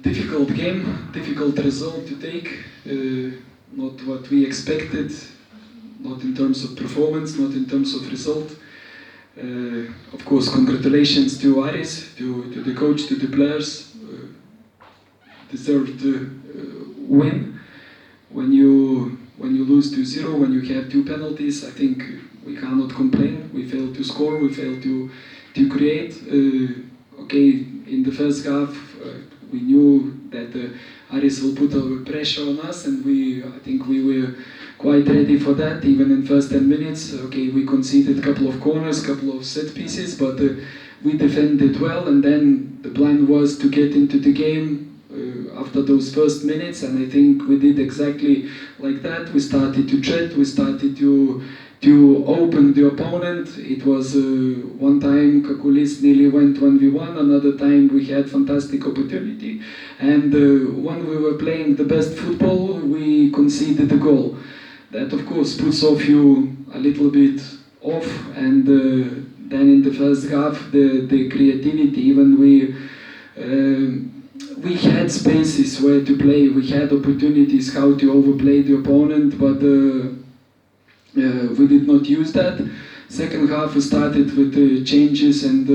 difficult game, difficult result to take, not what we expected, not in terms of performance, not in terms of result. Of course, congratulations to Aris, to the coach, to the players. Deserved win. When you lose 2-0, when you have 2 penalties, I think we cannot complain. We failed to score, we failed to create. Okay, in the first half, we knew that Aris will put a pressure on us, and I think we were quite ready for that, even in first 10 minutes. Okay, we conceded a couple of corners, couple of set pieces, but we defended well, and then the plan was to get into the game after those first minutes, and I think we did exactly like that. We started to threat, we started to open the opponent. It was one time Kakulis nearly went 1v1, another time we had fantastic opportunity, and when we were playing the best football, we conceded a goal. That of course puts off you a little bit off, and then in the first half the creativity, even we had spaces where to play, we had opportunities how to overplay the opponent, but we did not use that. Second half we started with the changes, and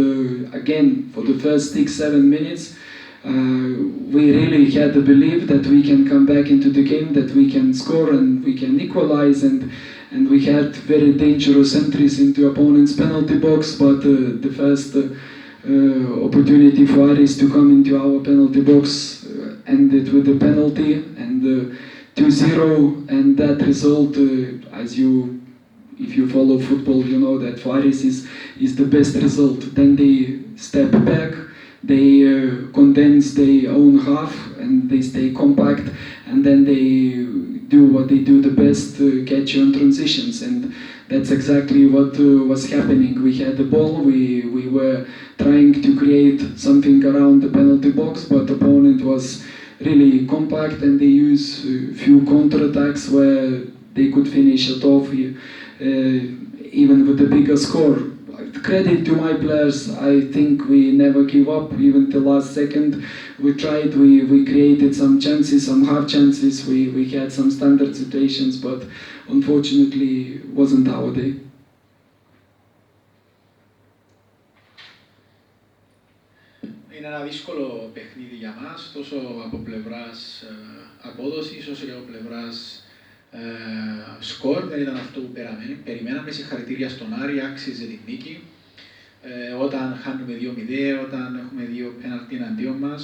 again for the first 6-7 minutes we really had the belief that we can come back into the game, that we can score and we can equalize, and we had very dangerous entries into opponent's penalty box, but the first opportunity for Aris to come into our penalty box ended with a penalty, and 2-0, and that result, if you follow football, you know that for Aris is the best result. Then they step back, they condense their own half, and they stay compact, and then they do what they do the best, catch you on transitions, and that's exactly what was happening. We had the ball, we were trying to create something around the penalty box, but the opponent was really compact, and they used a few counter-attacks where they could finish it off even with a bigger score. Credit to my players, I think we never give up, even the last second. We tried, we created some chances, some half chances, we had some standard situations, but unfortunately it wasn't our day. Είναι ένα δύσκολο παιχνίδι για μας, τόσο από πλευράς απόδοσης, όσο και από πλευράς σκορ. Δεν ήταν αυτό που περιμέναμε. Συγχαρητήρια στον Άρη, άξιζε την νίκη. Όταν χάνουμε 2-0, όταν έχουμε 2 πέναλτι εναντίον μας,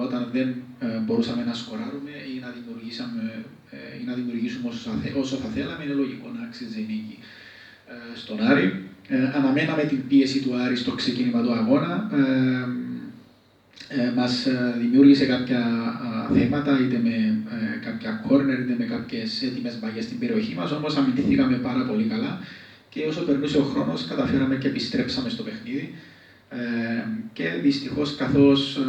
όταν δεν μπορούσαμε να σκοράρουμε ή να δημιουργήσουμε όσο θα θέλαμε, είναι λογικό να άξιζε η νίκη στον Άρη. Αναμέναμε την πίεση του Άρη στο ξεκίνημα του αγώνα. Μας δημιούργησε κάποια θέματα, είτε με κάποια κόρνερ, είτε με κάποιες έτοιμες μπαγιές στην περιοχή μας, όμως αμυνθήκαμε πάρα πολύ καλά και όσο περνούσε ο χρόνος καταφέραμε και επιστρέψαμε στο παιχνίδι και δυστυχώς καθώς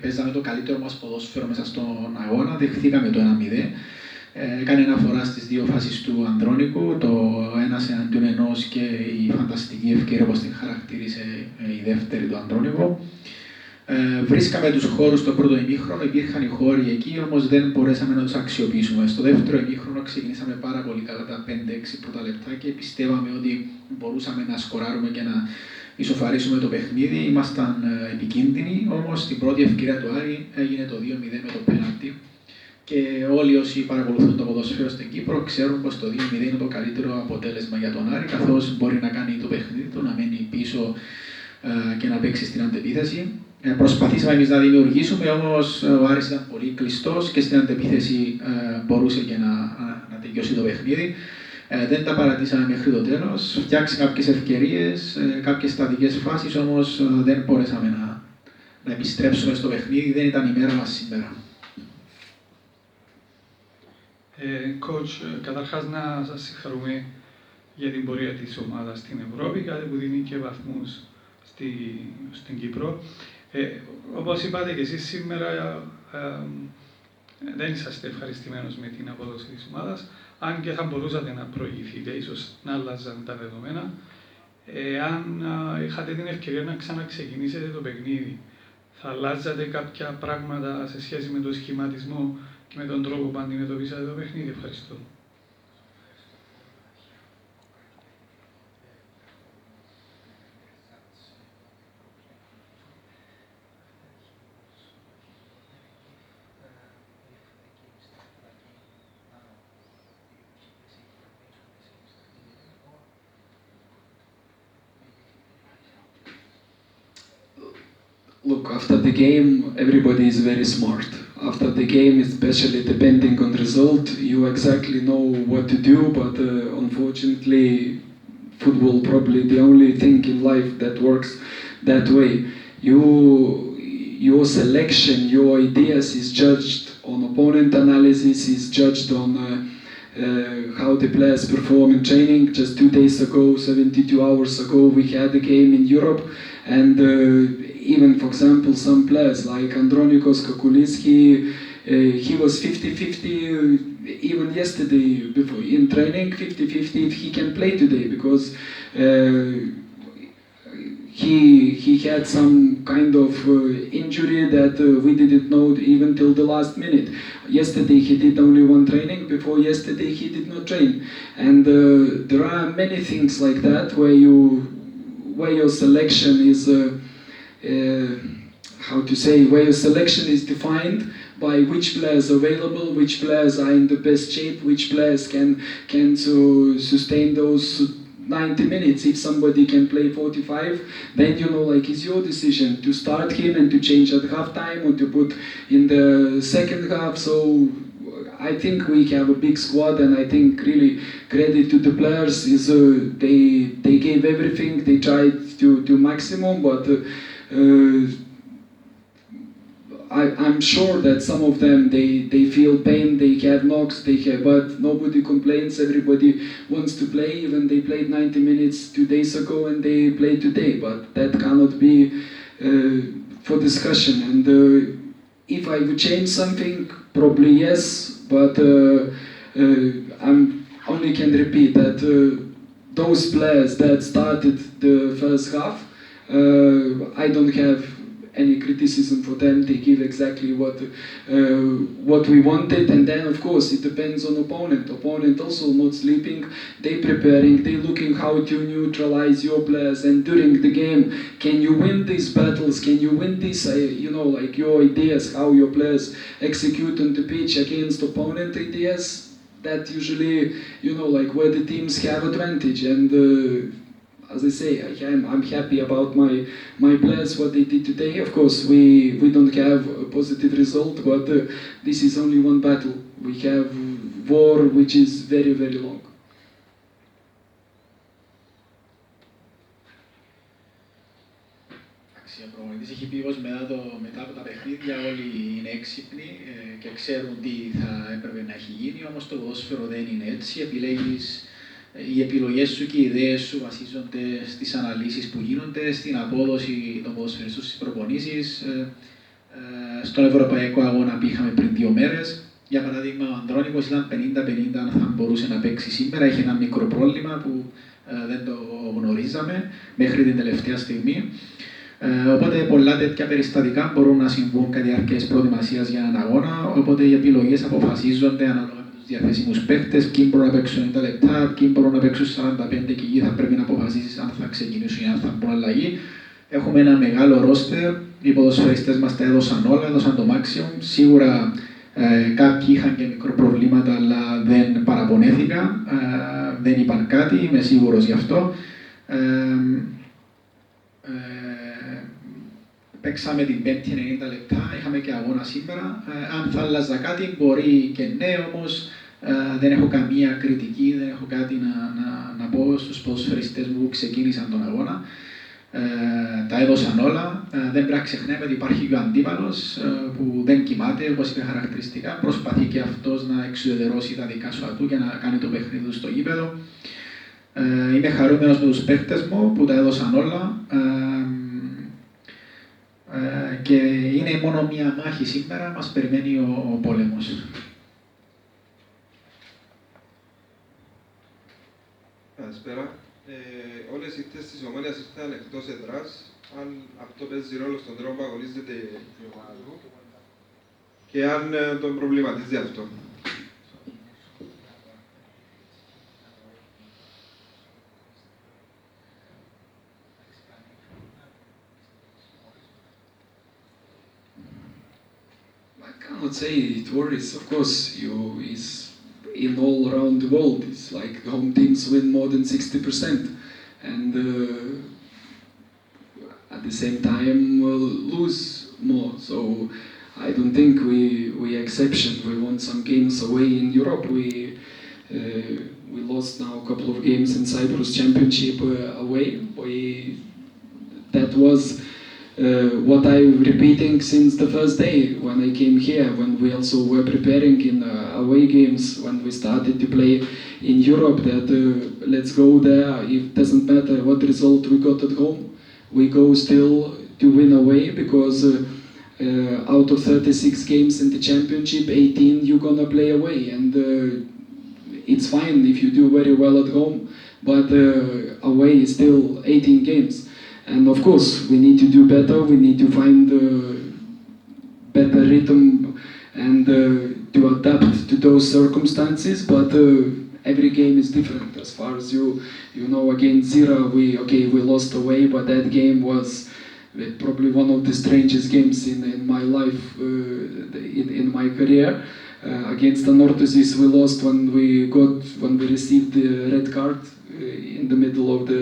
παίζαμε το καλύτερο μας ποδόσφαιρο μέσα στον αγώνα, δεχθήκαμε το 1-0. Έκανε αναφορά στις 2 φάσεις του Ανδρώνικου, το ένας εναντίον ενός και η φανταστική ευκαιρία όπως την χαρακτήρισε η δεύτερη του Ανδρώνικου. Βρίσκαμε τους χώρους στο πρώτο ημίχρονο, υπήρχαν οι χώροι εκεί, όμως δεν μπορέσαμε να τους αξιοποιήσουμε. Στο δεύτερο ημίχρονο ξεκινήσαμε πάρα πολύ καλά τα 5-6 πρώτα λεπτά και πιστεύαμε ότι μπορούσαμε να σκοράρουμε και να ισοφαρίσουμε το παιχνίδι. Ήμασταν επικίνδυνοι, όμως στην πρώτη ευκαιρία του Άρη έγινε το 2-0 με το πέναλτι. Και όλοι όσοι παρακολουθούν το ποδόσφαιρο στην Κύπρο ξέρουν πως το 2-0 είναι το καλύτερο αποτέλεσμα για τον Άρη, καθώς μπορεί να κάνει το παιχνίδι του, να μένει πίσω και να παίξει στην αντεπίθεση. Προσπαθήσαμε εμείς να δημιουργήσουμε, όμως ο Άρης ήταν πολύ κλειστός και στην αντεπίθεση μπορούσε και να τελειώσει το παιχνίδι. Δεν τα παρατήσαμε μέχρι το τέλος. Φτιάξαμε κάποιες ευκαιρίες, κάποιες στατικές φάσεις, όμως δεν μπορέσαμε να επιστρέψουμε στο παιχνίδι. Δεν ήταν η μέρα μας σήμερα. Coach, καταρχάς να σας συγχαρούμε για την πορεία της ομάδας στην Ευρώπη, κάτι που δίνει και βαθμούς στην Κύπρο. Όπως είπατε και εσείς σήμερα, δεν είσαστε ευχαριστημένος με την απόδοση της ομάδας, αν και θα μπορούσατε να προηγηθείτε, ίσως να άλλαζαν τα δεδομένα. Εάν είχατε την ευκαιρία να ξαναξεκινήσετε το παιχνίδι, θα αλλάζατε κάποια πράγματα σε σχέση με το σχηματισμό και με τον τρόπο που αντιμετωπίσατε το παιχνίδι? Ευχαριστώ. Look, after the game, everybody is very smart. After the game, especially depending on result, you exactly know what to do, but unfortunately, football probably the only thing in life that works that way. Your selection, your ideas is judged on opponent analysis, is judged on how the players perform in training. Just 2 days ago, 72 hours ago, we had a game in Europe, and even, for example, some players like Andronikos Kakulis, he was 50-50 even yesterday before in training, 50-50 if he can play today, because he had some kind of injury that we didn't know even till the last minute. Yesterday he did only one training, before yesterday he did not train. And there are many things like that where your selection is where your selection is defined by which players are available, which players are in the best shape, which players can sustain those 90 minutes. If somebody can play 45, then it's your decision to start him and to change at halftime or to put in the second half. So I think we have a big squad, and I think really credit to the players is they gave everything, they tried to maximum, but I'm sure that some of them, they feel pain, they have knocks, but nobody complains, everybody wants to play. Even they played 90 minutes 2 days ago and they play today, but that cannot be for discussion. And if I would change something, probably yes, but I only can repeat that those players that started the first half, I don't have any criticism for them. They give exactly what we wanted, and then of course it depends on opponent. Opponent also not sleeping, they preparing, they looking how to neutralize your players, and during the game, can you win these battles, can you win this, your ideas, how your players execute on the pitch against opponent ideas, that usually, where the teams have advantage. And as I say, I'm happy about my players, what they did today. Of course, we don't have a positive result, but this is only one battle. We have war which is very, very long. Ο προπονητής έχει πει πως μετά από τα παιχνίδια όλοι είναι έξυπνοι και ξέρουν τι θα έπρεπε να έχει γίνει, όμως το ποδόσφαιρο δεν είναι έτσι. Οι επιλογές σου και οι ιδέες σου βασίζονται στις αναλύσεις που γίνονται, στην απόδοση των ποδοσφαιριστών στις προπονήσεις. Στον Ευρωπαϊκό Αγώνα που είχαμε πριν 2 μέρες, για παράδειγμα, ο Ανδρώνικος ήταν 50-50 αν θα μπορούσε να παίξει σήμερα. Είχε ένα μικρό πρόβλημα που δεν το γνωρίζαμε μέχρι την τελευταία στιγμή. Οπότε πολλά τέτοια περιστατικά μπορούν να συμβούν κατά τη διάρκεια της προετοιμασίας για έναν αγώνα. Οπότε οι επιλογές αποφασίζονται ανάλογα με τους διαθέσιμους παίκτες, ποιοι μπορούν να παίξουν 90 λεπτά, ποιοι μπορούν να παίξουν 45 και εκεί θα πρέπει να αποφασίσεις αν θα ξεκινήσουν ή αν θα μπουν αλλαγή. Έχουμε ένα μεγάλο ρόστερ, οι ποδοσφαιριστές μας τα έδωσαν όλα, έδωσαν το maximum. Σίγουρα κάποιοι είχαν και μικροπροβλήματα, αλλά δεν παραπονέθηκαν, δεν είπαν κάτι, είμαι σίγουρος γι' αυτό. Παίξαμε την Πέμπτη 90 λεπτά, είχαμε και αγώνα σήμερα. Αν θα άλλαζα κάτι, μπορεί και ναι, όμως δεν έχω καμία κριτική, δεν έχω κάτι να πω στους ποδοσφαιριστές μου που ξεκίνησαν τον αγώνα. Τα έδωσαν όλα. Δεν πρέπει να ξεχνάμε ότι υπάρχει και ο αντίπαλος που δεν κοιμάται, όπως είπε χαρακτηριστικά. Προσπαθεί και αυτός να εξουδετερώσει τα δικά σου ατού και να κάνει το παιχνίδι του στο γήπεδο. Είμαι χαρούμενος με τους παίκτες μου που τα έδωσαν όλα. Και είναι μόνο μία μάχη σήμερα, μας περιμένει ο πόλεμος. Καλησπέρα. Όλες όλες οι ήττες της Ομόνοιας ήρθαν εκτός εδράς, αν αυτό παίζει ρόλο στον τρόπο που αγωνίζεται η ομάδα του και αν τον προβληματίζει αυτό. I cannot say it worries. Of course, is in all around the world. It's like home teams win more than 60%, and at the same time lose more. So I don't think we exception. We won some games away in Europe. We lost now a couple of games in Cyprus Championship away. That was what I'm repeating since the first day when I came here, when we also were preparing in away games, when we started to play in Europe, that let's go there, it doesn't matter what result we got at home, we go still to win away, because out of 36 games in the championship, 18 you're gonna play away, and it's fine if you do very well at home, but away is still 18 games. And of course, we need to do better, we need to find better rhythm and to adapt to those circumstances, but every game is different. As far as you know, against Zira, we lost away, but that game was probably one of the strangest games in my life, in my career. Against Anorthosis, we lost when we received the red card in the middle of the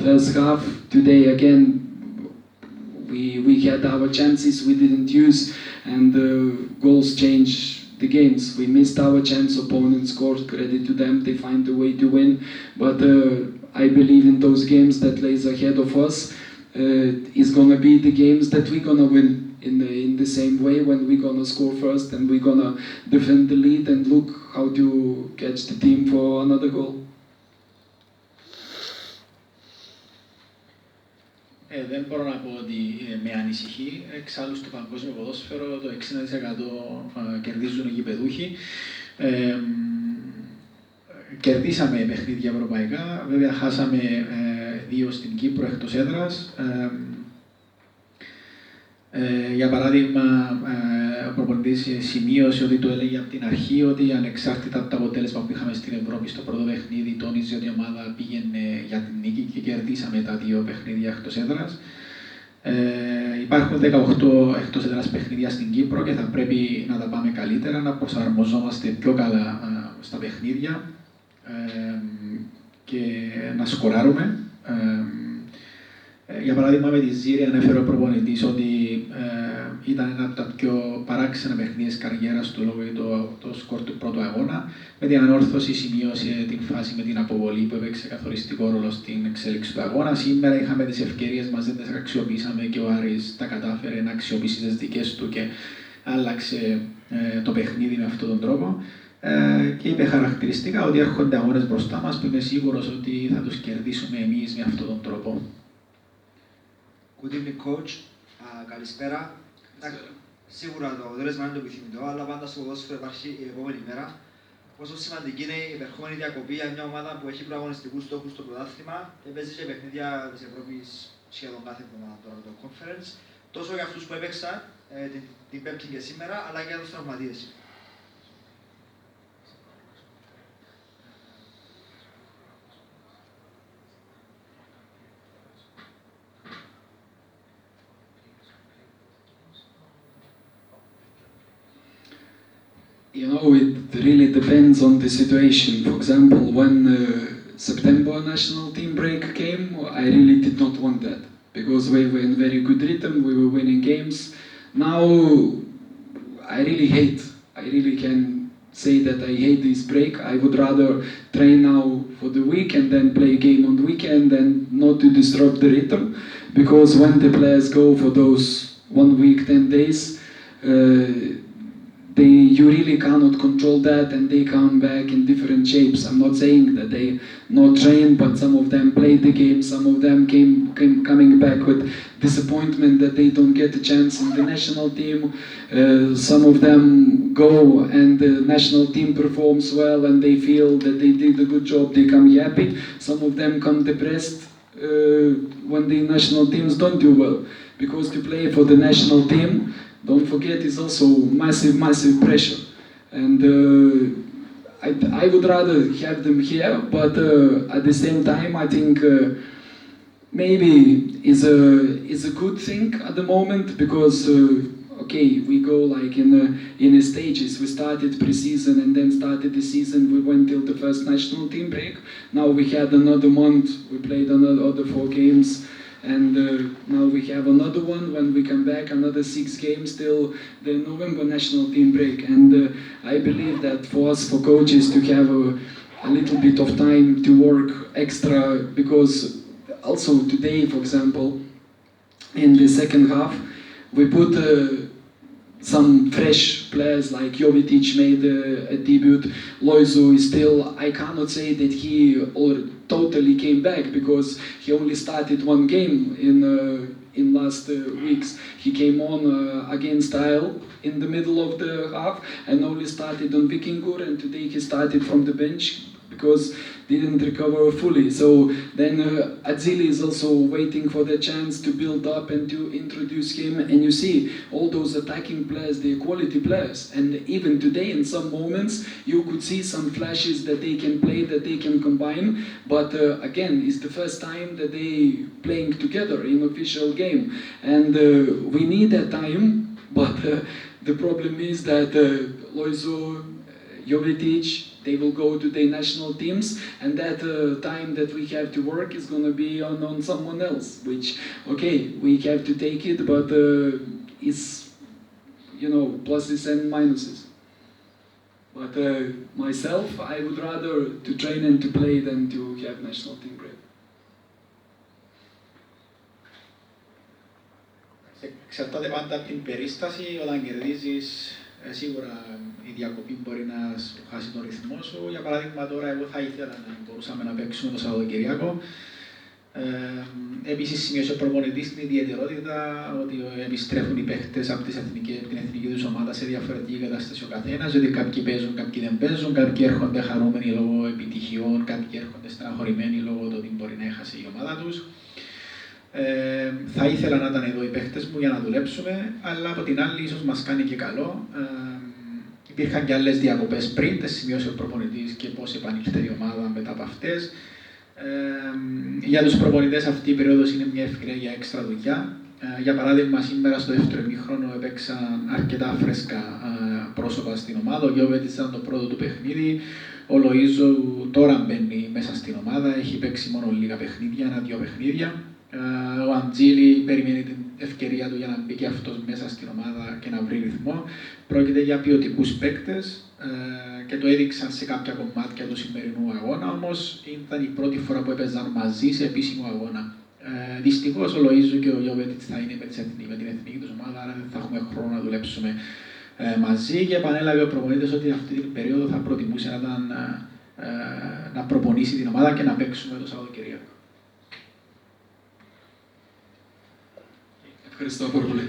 first half. Today again, we had our chances, we didn't use, and goals change the games. We missed our chance, opponent scored, credit to them, they find a way to win. But I believe in those games that lays ahead of us is gonna be the games that we're gonna win in the same way, when we're gonna score first and we're gonna defend the lead and look how to catch the team for another goal. Δεν μπορώ να πω ότι με ανησυχεί. Εξάλλου στο παγκόσμιο ποδόσφαιρο το 60% κερδίζουν οι γηπεδούχοι. Κερδίσαμε παιχνίδια ευρωπαϊκά, βέβαια χάσαμε 2 στην Κύπρο εκτός έδρας. Για παράδειγμα, ο προπονητής σημείωσε ότι το έλεγε από την αρχή ότι ανεξάρτητα από το αποτέλεσμα που είχαμε στην Ευρώπη στο πρώτο παιχνίδι, τόνιζε ότι η ομάδα πήγαινε για την νίκη και κερδίσαμε τα 2 παιχνίδια εκτός έδρας. Υπάρχουν 18 εκτός έδρας παιχνίδια στην Κύπρο και θα πρέπει να τα πάμε καλύτερα, να προσαρμοζόμαστε πιο καλά στα παιχνίδια και να σκοράρουμε. Για παράδειγμα, με τη Ζήρη ανέφερε ο προπονητής ότι ήταν ένα από τα πιο παράξενα παιχνίδια της καριέρας του λόγω το σκορ του πρώτου αγώνα. Με την Ανόρθωση σημείωσε την φάση με την αποβολή που έπαιξε καθοριστικό ρόλο στην εξέλιξη του αγώνα. Σήμερα είχαμε τις ευκαιρίες μας, δεν τις αξιοποιήσαμε και ο Άρης τα κατάφερε να αξιοποιήσει τις δικές του και άλλαξε το παιχνίδι με αυτόν τον τρόπο. Και είπε χαρακτηριστικά ότι έρχονται αγώνες μπροστά μας που είμαι σίγουρος ότι θα τους κερδίσουμε εμείς με αυτόν τον τρόπο. Good evening, coach. Καλησπέρα. Σίγουρα το αποτέλεσμα είναι το επιθυμητό, αλλά πάντα στο ποδόσφαιρο υπάρχει η επόμενη μέρα. Πόσο σημαντική είναι η επερχόμενη διακοπή για μια ομάδα που έχει προαγωνιστικούς στόχους στο πρωτάθλημα και παίζει και παιχνίδια της Ευρώπης σχεδόν κάθε εβδομάδα τώρα το conference, τόσο για αυτούς που έπαιξαν την Πέμπτη και σήμερα, αλλά και για τους τραυματίες. You know, it really depends on the situation. For example, when September national team break came, I really did not want that, because we were in very good rhythm, we were winning games. Now, I really can say that I hate this break. I would rather train now for the week and then play a game on the weekend and not to disrupt the rhythm, because when the players go for those 1 week, 10 days, you really cannot control that, and they come back in different shapes. I'm not saying that they not trained, but some of them played the game, some of them came coming back with disappointment that they don't get a chance in the national team. Some of them go and the national team performs well and they feel that they did a good job, they come happy. Some of them come depressed when the national teams don't do well. Because to play for the national team, don't forget, is also massive pressure. And I would rather have them here, but at the same time, I think maybe is a good thing at the moment, because okay, we go like in stages. We started pre-season and then started the season. We went till the first national team break. Now we had another month. We played another 4 games. And now we have another one when we come back, another 6 games till the November national team break. And I believe that for us, for coaches, to have a little bit of time to work extra, because also today, for example, in the second half, we put some fresh players, like Jovetic made a debut. Loizo is still, I cannot say that he totally came back, because he only started 1 game in last weeks. He came on against Isle in the middle of the half and only started on Vikingur, and today he started from the bench because didn't recover fully. So then Atzili is also waiting for the chance to build up and to introduce him. And you see all those attacking players, they're quality players. And even today, in some moments, you could see some flashes that they can play, that they can combine. But again, it's the first time that they playing together in official game. And we need that time, but the problem is that Loizo, Jovetic, they will go to the national teams, and that time that we have to work is going to be on someone else, which, okay, we have to take it, but it's, you know, pluses and minuses. But myself, I would rather to train and to play than to have national team break. Εξαρτάται πάντα από την περίσταση. Όταν κερδίζεις, σίγουρα η διακοπή μπορεί να σου χάσει τον ρυθμό σου. Για παράδειγμα, τώρα εγώ θα ήθελα να μπορούσαμε να παίξουμε το Σαββατοκυριακό. Επίσης, σημείωσε ο προπονητής την ιδιαιτερότητα ότι επιστρέφουν οι παίχτες από την εθνική τους ομάδα σε διαφορετική κατάσταση ο καθένας. Ότι κάποιοι παίζουν, κάποιοι δεν παίζουν, κάποιοι έρχονται χαρούμενοι λόγω επιτυχιών, κάποιοι έρχονται στεναχωρημένοι λόγω του ότι μπορεί να έχασε η ομάδα τους. Θα ήθελα να ήταν εδώ οι παίχτες μου για να δουλέψουμε, αλλά από την άλλη ίσως μας κάνει και καλό. Υπήρχαν και άλλες διακοπές πριν, τις σημείωσε ο προπονητής και πώς επανήλθε η ομάδα μετά από αυτές. Για τους προπονητές αυτή η περίοδος είναι μια ευκαιρία για έξτρα δουλειά. Για παράδειγμα, σήμερα στο δεύτερο ημίχρονο έπαιξαν αρκετά φρέσκα πρόσωπα στην ομάδα. Ο Γιώβετης ήταν το πρώτο του παιχνίδι. Ο Λοΐζο τώρα μπαίνει μέσα στην ομάδα, έχει παίξει μόνο λίγα παιχνίδια, 1-2 παιχνίδια. Ο Αντζίλη περιμένει την ευκαιρία του για να μπει και αυτός μέσα στην ομάδα και να βρει ρυθμό. Πρόκειται για ποιοτικούς παίκτες και το έδειξαν σε κάποια κομμάτια του σημερινού αγώνα, όμως ήταν η πρώτη φορά που έπαιζαν μαζί σε επίσημο αγώνα. Δυστυχώς ο Λοΐζου και ο Γιώβετιτς θα είναι με την εθνική τους ομάδα, άρα δεν θα έχουμε χρόνο να δουλέψουμε μαζί. Και επανέλαβε ο προπονητής ότι αυτή την περίοδο θα προτιμούσε να προπονήσει την ομάδα και να παίξουμε το Σαββατοκύριακο. Ευχαριστώ πολύ.